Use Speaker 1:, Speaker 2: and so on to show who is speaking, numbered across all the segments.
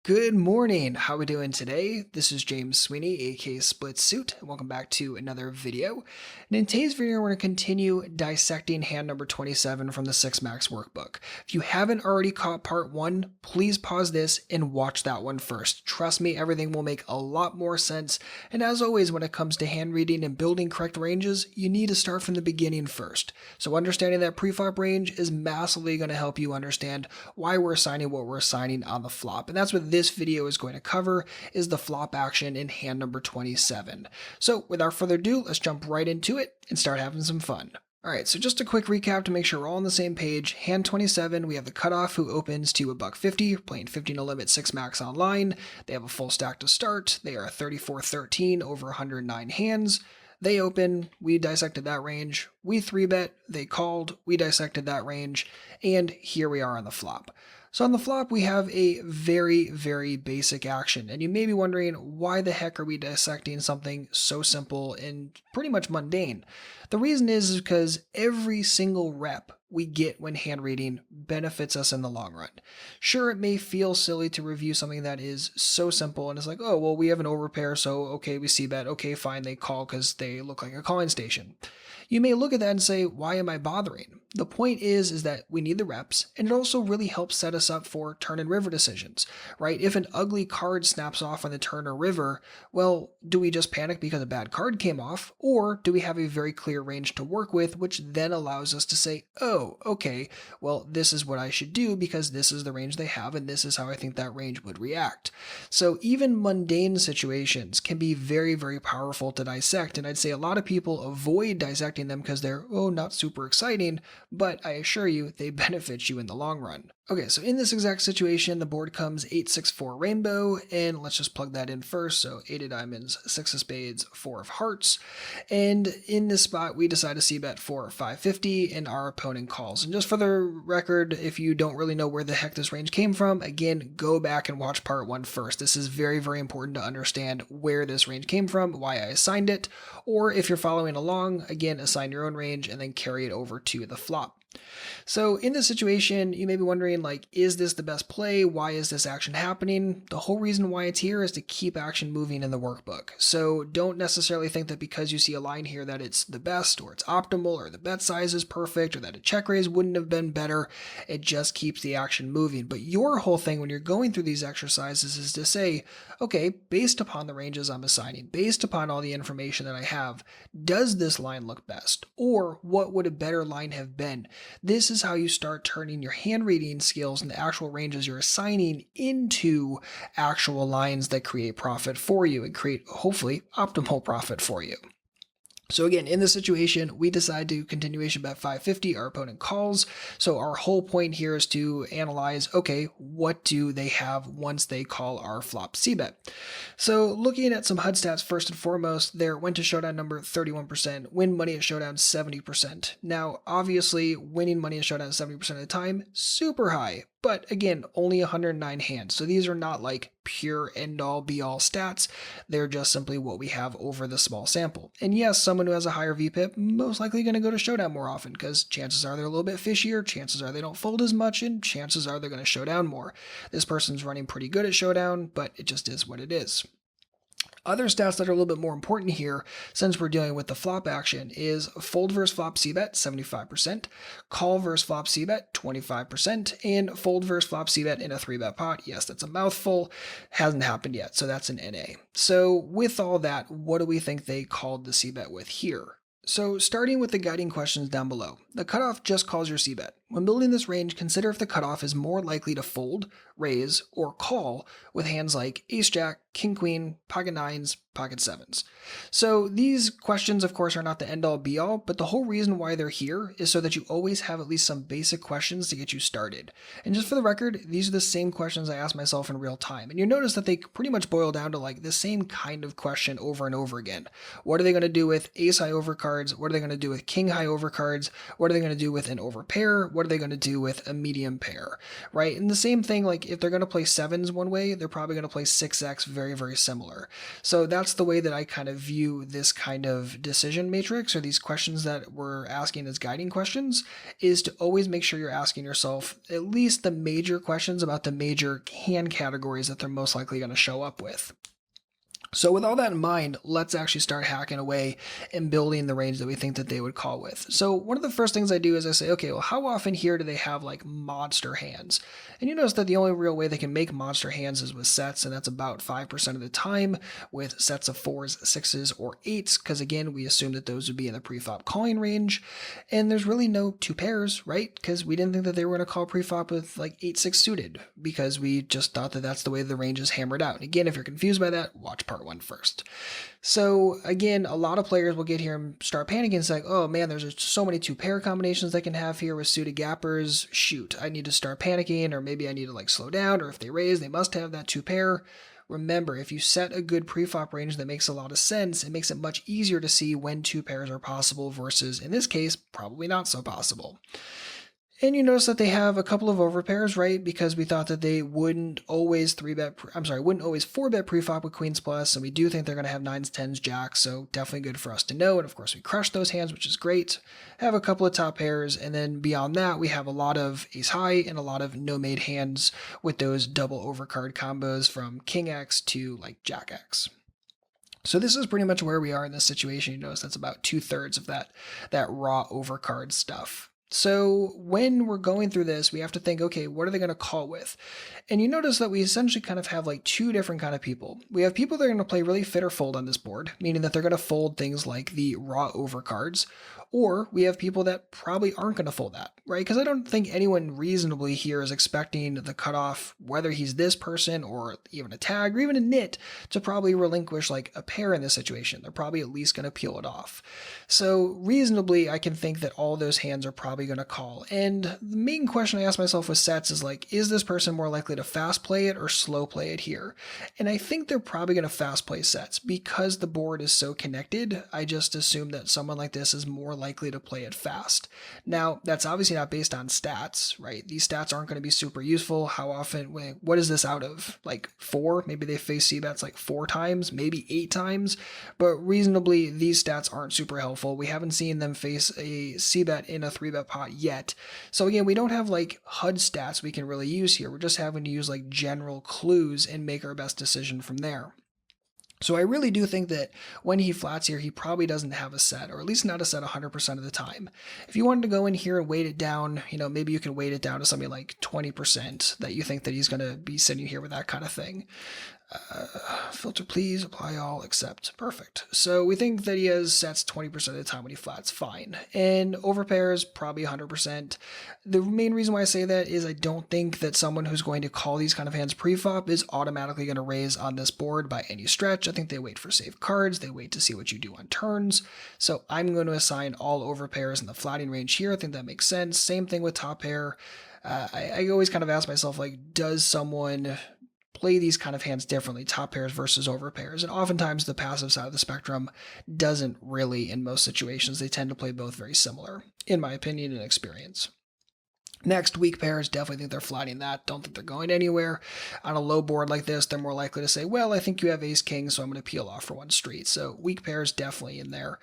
Speaker 1: Good morning. How we doing today? This is James Sweeney, aka SplitSuit, and welcome back to another video. And in today's video, we're going to continue dissecting hand number 27 from the 6 Max workbook. If you haven't already caught part 1, please pause this and watch that one first. Trust me, everything will make a lot more sense. And as always, when it comes to hand reading and building correct ranges, you need to start from the beginning first. So understanding that preflop range is massively going to help you understand why we're assigning what we're assigning on the flop. And that's what this video is going to cover, is the flop action in hand number 27. So without further ado, let's jump right into it and start having some fun. Alright, so just a quick recap to make sure we're all on the same page. Hand 27, we have the cutoff who opens to $1.50, playing 15 to limit 6 max online. They have a full stack to start. They are 34-13 over 109 hands. They open, we dissected that range. We 3-bet, they called, we dissected that range, and here we are on the flop. So on the flop, we have a very, very basic action, and you may be wondering, why the heck are we dissecting something so simple and pretty much mundane? The reason is because every single rep we get when hand reading benefits us in the long run. Sure, it may feel silly to review something that is so simple and it's like, oh, well, we have an overpair, so okay, we c-bet, okay, fine, they call because they look like a calling station. You may look at that and say, why am I bothering? The point is that we need the reps, and it also really helps set us up for turn and river decisions, right? If an ugly card snaps off on the turn or river, well, do we just panic because a bad card came off, or do we have a very clear range to work with, which then allows us to say, oh, okay, well, this is what I should do because this is the range they have, and this is how I think that range would react. So even mundane situations can be very, very powerful to dissect, and I'd say a lot of people avoid dissecting them because they're, oh, not super exciting, but I assure you, they benefit you in the long run. Okay, so in this exact situation, the board comes 8-6-4 rainbow, and let's just plug that in first. So 8 of diamonds, 6 of spades, 4 of hearts. And in this spot, we decide to c-bet for 550, and our opponent calls. And just for the record, if you don't really know where the heck this range came from, again, go back and watch part 1 first. This is very, very important to understand where this range came from, why I assigned it, or if you're following along, again, assign your own range and then carry it over to the flop. So in this situation, you may be wondering, like, is this the best play? Why is this action happening? The whole reason why it's here is to keep action moving in the workbook. So don't necessarily think that because you see a line here that it's the best or it's optimal or the bet size is perfect or that a check raise wouldn't have been better. It just keeps the action moving. But your whole thing when you're going through these exercises is to say, okay, based upon the ranges I'm assigning, based upon all the information that I have, does this line look best? Or what would a better line have been? This is how you start turning your hand reading skills and the actual ranges you're assigning into actual lines that create profit for you and create, hopefully, optimal profit for you. So again, in this situation, we decide to continuation bet 550, our opponent calls. So our whole point here is to analyze, okay, what do they have once they call our flop c-bet? So looking at some HUD stats first and foremost, their win to showdown number 31%, win money at showdown 70%. Now, obviously, winning money at showdown 70% of the time, super high. But again, only 109 hands. So these are not like pure end-all be-all stats. They're just simply what we have over the small sample. And yes, someone who has a higher VPIP most likely going to go to showdown more often because chances are they're a little bit fishier, chances are they don't fold as much, and chances are they're going to showdown more. This person's running pretty good at showdown, but it just is what it is. Other stats that are a little bit more important here, since we're dealing with the flop action, is fold versus flop c-bet, 75%, call versus flop c-bet, 25%, and fold versus flop c-bet in a 3-bet pot. Yes, that's a mouthful. Hasn't happened yet, so that's an NA. So with all that, what do we think they called the c-bet with here? So starting with the guiding questions down below, the cutoff just calls your c-bet. When building this range, consider if the cutoff is more likely to fold, raise, or call with hands like ace-jack, king-queen, pocket nines, pocket sevens. So these questions, of course, are not the end-all be-all, but the whole reason why they're here is so that you always have at least some basic questions to get you started. And just for the record, these are the same questions I ask myself in real time. And you notice that they pretty much boil down to like the same kind of question over and over again. What are they going to do with ace-high overcards? What are they going to do with king-high overcards? What are they going to do with an overpair? what are they going to do with a medium pair, right? And the same thing, like if they're going to play sevens one way, they're probably going to play 6x very, very similar. So that's the way that I kind of view this kind of decision matrix, or these questions that we're asking as guiding questions, is to always make sure you're asking yourself at least the major questions about the major hand categories that they're most likely going to show up with. So with all that in mind, let's actually start hacking away and building the range that we think that they would call with. So one of the first things I do is I say, okay, well, how often here do they have like monster hands? And you notice that the only real way they can make monster hands is with sets, and that's about 5% of the time with sets of 4s, 6s, or 8s, because again, we assume that those would be in the preflop calling range. And there's really no two pairs, right? Because we didn't think that they were going to call preflop with like 8-6 suited, because we just thought that that's the way the range is hammered out. And again, if you're confused by that, watch part 1 first. So again, a lot of players will get here and start panicking and say, like, oh man, there's just so many two pair combinations they can have here with suited gappers. Shoot, I need to start panicking, or maybe I need to like slow down, or if they raise, they must have that two pair. Remember, if you set a good preflop range that makes a lot of sense, it makes it much easier to see when two pairs are possible versus, in this case, probably not so possible. And you notice that they have a couple of overpairs, right? Because we thought that they wouldn't always wouldn't always 4-bet preflop with queens plus, and we do think they're going to have 9s, 10s, jacks, so definitely good for us to know. And of course, we crushed those hands, which is great. Have a couple of top pairs, and then beyond that, we have a lot of ace high and a lot of no-made hands with those double overcard combos from king X to like jack X. So this is pretty much where we are in this situation. You notice that's about 2/3 of that raw overcard stuff. So when we're going through this, we have to think, okay, what are they going to call with? And you notice that we essentially kind of have like two different kind of people. We have people that are going to play really fit or fold on this board, meaning that they're going to fold things like the raw overcards, or we have people that probably aren't going to fold that, right? Because I don't think anyone reasonably here is expecting the cutoff, whether he's this person or even a tag or even a nit, to probably relinquish like a pair in this situation. They're probably at least going to peel it off. So reasonably, I can think that all those hands are probably going to call. And the main question I ask myself with sets is like, is this person more likely to fast play it or slow play it here? And I think they're probably going to fast play sets because the board is so connected. I just assume that someone like this is more likely to play it fast. Now, that's obviously not based on stats, right? These stats aren't going to be super useful. How often, what is this out of? Like 4? Maybe they face c-bets like 4 times, maybe 8 times, but reasonably, these stats aren't super helpful. We haven't seen them face a c-bet in a 3-bet pot yet. So again, we don't have like HUD stats we can really use here. We're just having to use like general clues and make our best decision from there. So I really do think that when he flats here, he probably doesn't have a set, or at least not a set 100% of the time. If you wanted to go in here and weight it down, maybe you can weight it down to something like 20% that you think that he's going to be sitting here with that kind of thing. Filter please, apply all, accept. Perfect. So we think that he has sets 20% of the time when he flats, fine. And overpairs, probably 100%. The main reason why I say that is I don't think that someone who's going to call these kind of hands preflop is automatically going to raise on this board by any stretch. I think they wait for safe cards. They wait to see what you do on turns. So I'm going to assign all overpairs in the flatting range here. I think that makes sense. Same thing with top pair. I always kind of ask myself, like, does someone play these kind of hands differently, top pairs versus overpairs? And oftentimes the passive side of the spectrum doesn't really in most situations. They tend to play both very similar, in my opinion and experience. Next, weak pairs, definitely think they're flatting that. Don't think they're going anywhere. On a low board like this, they're more likely to say, well, I think you have ace king, so I'm going to peel off for one street. So weak pairs definitely in there.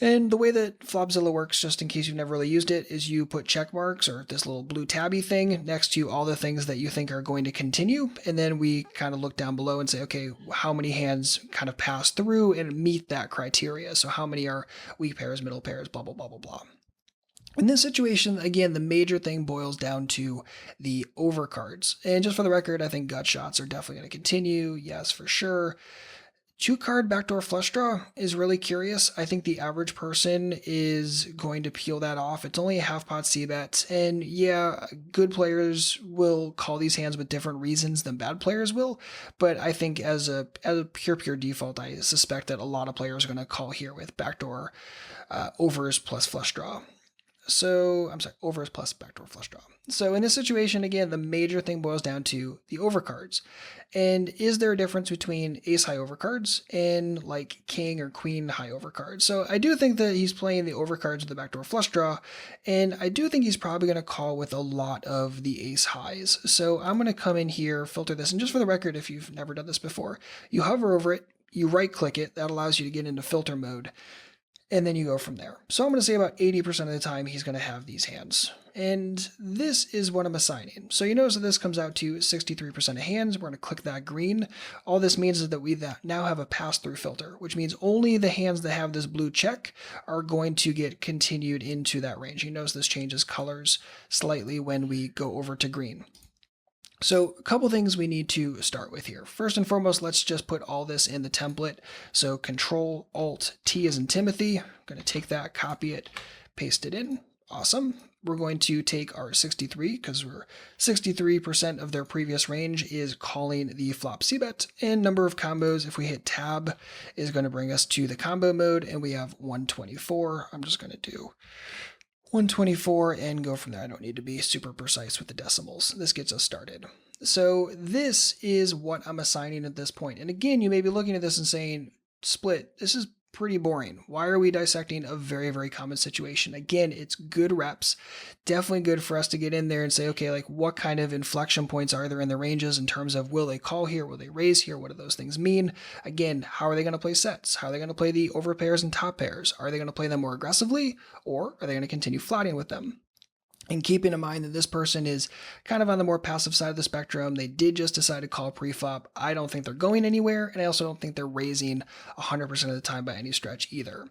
Speaker 1: And the way that Flopzilla works, just in case you've never really used it, is you put check marks or this little blue tabby thing next to all the things that you think are going to continue. And then we kind of look down below and say, okay, how many hands kind of pass through and meet that criteria? So how many are weak pairs, middle pairs, blah, blah, blah, blah, blah. In this situation, again, the major thing boils down to the overcards. And just for the record, I think gut shots are definitely going to continue. Yes, for sure. 2-card backdoor flush draw is really curious. I think the average person is going to peel that off. It's only a half pot c-bet, and yeah, good players will call these hands with different reasons than bad players will, but I think as a pure default, I suspect that a lot of players are going to call here with backdoor overs plus flush draw. So, I'm sorry, overs plus backdoor flush draw. So in this situation, again, the major thing boils down to the overcards. And is there a difference between ace high overcards and like king or queen high overcards? So I do think that he's playing the overcards with the backdoor flush draw, and I do think he's probably going to call with a lot of the ace highs. So I'm going to come in here, filter this, and just for the record, if you've never done this before, you hover over it, you right click it, that allows you to get into filter mode, and then you go from there. So I'm going to say about 80% of the time he's going to have these hands. And this is what I'm assigning. So you notice that this comes out to 63% of hands. We're going to click that green. All this means is that we now have a pass-through filter, which means only the hands that have this blue check are going to get continued into that range. You notice this changes colors slightly when we go over to green. So a couple things we need to start with here. First and foremost, let's just put all this in the template. So Control Alt T as in Timothy. I'm going to take that, copy it, paste it in. Awesome. We're going to take our 63 because we're 63% of their previous range is calling the flop c-bet, and number of combos, if we hit tab, is going to bring us to the combo mode, and we have 124. I'm just going to do 124 and go from there. I don't need to be super precise with the decimals. This gets us started. So this is what I'm assigning at this point. And again, you may be looking at this and saying, Split, this is pretty boring. Why are we dissecting a very, very common situation? Again, it's good reps. Definitely good for us to get in there and say, okay, like what kind of inflection points are there in the ranges in terms of will they call here? Will they raise here? What do those things mean? Again, how are they going to play sets? How are they going to play the over pairs and top pairs? Are they going to play them more aggressively, or are they going to continue flatting with them? And keeping in mind that this person is kind of on the more passive side of the spectrum. They did just decide to call pre-flop. I don't think they're going anywhere, and I also don't think they're raising 100% of the time by any stretch either.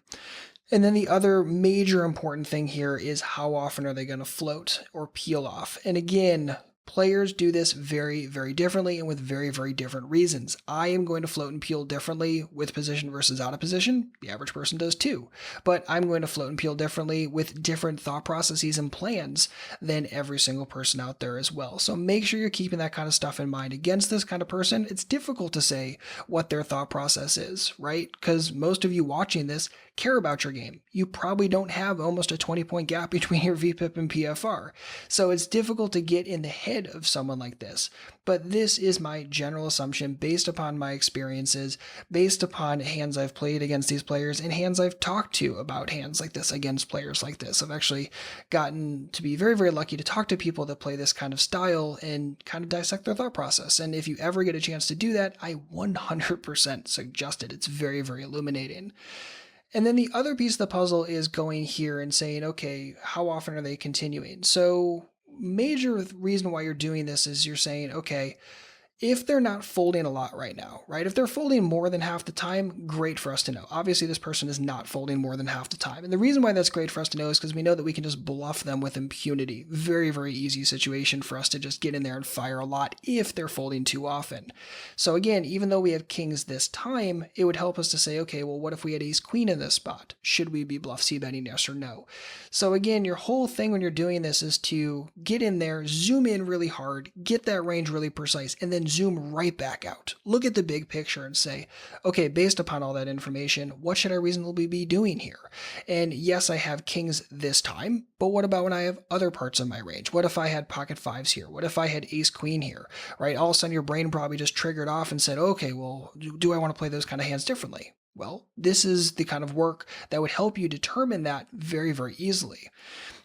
Speaker 1: And then the other major important thing here is how often are they going to float or peel off? And again, players do this very, very differently and with very, very different reasons. I am going to float and peel differently with position versus out of position. The average person does too. But I'm going to float and peel differently with different thought processes and plans than every single person out there as well. So make sure you're keeping that kind of stuff in mind. Against this kind of person, it's difficult to say what their thought process is, right? Because most of you watching this care about your game. You probably don't have almost a 20-point gap between your VPIP and PFR. So it's difficult to get in the head of someone like this. But this is my general assumption based upon my experiences, based upon hands I've played against these players and hands I've talked to about hands like this against players like this. I've actually gotten to be very, very lucky to talk to people that play this kind of style and kind of dissect their thought process. And if you ever get a chance to do that, I 100% suggest it. It's very, very illuminating. And then the other piece of the puzzle is going here and saying, okay, how often are they continuing? So major reason why you're doing this is you're saying, okay, if they're not folding a lot right now, right? If they're folding more than half the time, great for us to know. Obviously, this person is not folding more than half the time. And the reason why that's great for us to know is because we know that we can just bluff them with impunity. Very, very easy situation for us to just get in there and fire a lot if they're folding too often. So again, even though we have kings this time, it would help us to say, okay, well, what if we had ace queen in this spot? Should we be bluff c-betting, yes or no? So again, your whole thing when you're doing this is to get in there, zoom in really hard, get that range really precise, and then zoom right back out. Look at the big picture and say, okay, based upon all that information, what should I reasonably be doing here? And yes, I have kings this time, but what about when I have other parts of my range? What if I had pocket fives here? What if I had ace queen here, right? All of a sudden your brain probably just triggered off and said, okay, well, do I want to play those kind of hands differently? Well, this is the kind of work that would help you determine that very, very easily.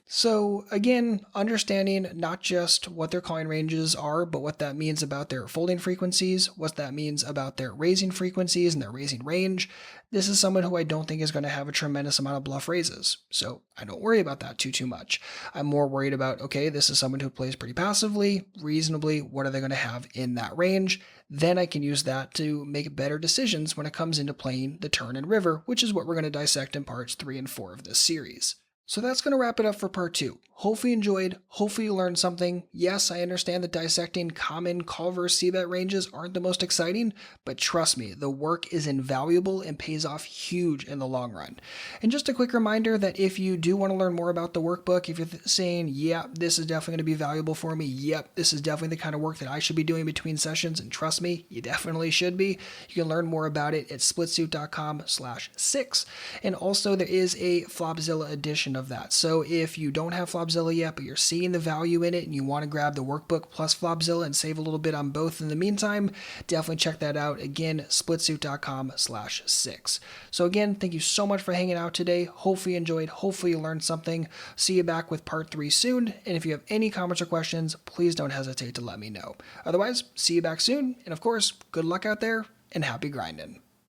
Speaker 1: So again, understanding not just what their calling ranges are, but what that means about their folding frequencies, what that means about their raising frequencies and their raising range. This is someone who I don't think is going to have a tremendous amount of bluff raises. So I don't worry about that too much. I'm more worried about, okay, this is someone who plays pretty passively, reasonably. What are they going to have in that range? Then I can use that to make better decisions when it comes into playing the turn and river, which is what we're going to dissect in parts 3 and 4 of this series. So that's going to wrap it up for part 2. Hopefully you enjoyed, hopefully you learned something. Yes, I understand that dissecting common call versus c-bet ranges aren't the most exciting, but trust me, the work is invaluable and pays off huge in the long run. And just a quick reminder that if you do want to learn more about the workbook, if you're saying, yeah, this is definitely going to be valuable for me, yep, this is definitely the kind of work that I should be doing between sessions, and trust me, you definitely should be, you can learn more about it at splitsuit.com/6. And also there is a Flopzilla edition of that. So if you don't have Flopzilla yet, but you're seeing the value in it and you want to grab the workbook plus Flopzilla and save a little bit on both in the meantime, definitely check that out. Again, splitsuit.com/6. So again, thank you so much for hanging out today. Hopefully you enjoyed. Hopefully you learned something. See you back with part 3 soon. And if you have any comments or questions, please don't hesitate to let me know. Otherwise, see you back soon. And of course, good luck out there and happy grinding.